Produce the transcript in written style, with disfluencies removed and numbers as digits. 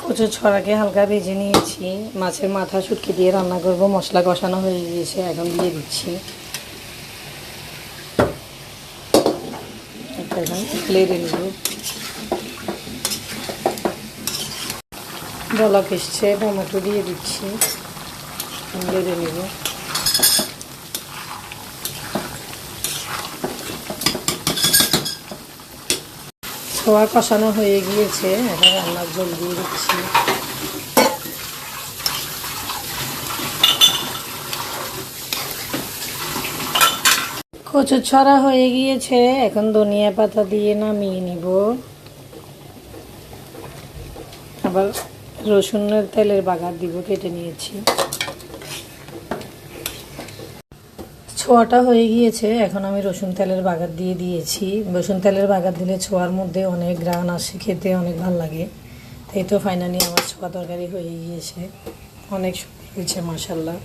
কচুর ছড়াকে হালকা ভেজে নিয়েছি। মাছের মাথা শুটকি দিয়ে রান্না করব। মশলা কষানো হয়ে গিয়েছে, এখন দিয়ে দিচ্ছি। এখন লেড়ে নেব। বলক এসছে, টমেটো দিয়ে দিচ্ছি, লেড়ে নেব। ছোয়া কষানো হয়ে গিয়েছে, এখন রান্নার জল দিয়ে দিচ্ছি। কচুর ছড়া হয়ে গিয়েছে, এখন ধনিয়া পাতা দিয়ে নামিয়ে নিব। আবার রসুনের তেলের বাগার দিব, কেটে নিয়েছি। ছোয়াটা হয়ে গিয়েছে, এখন আমি রসুন তেলের বাগার দিয়ে দিয়েছি। রসুন তেলের বাগার দিলে ছোয়ার মধ্যে অনেক ঘ্রাণ আসে, খেতে অনেক ভালো লাগে। তাই তো ফাইনালি আমার ছোয়া তরকারি হয়ে গিয়েছে, অনেক সুন্দর হয়েছে মাশাআল্লাহ।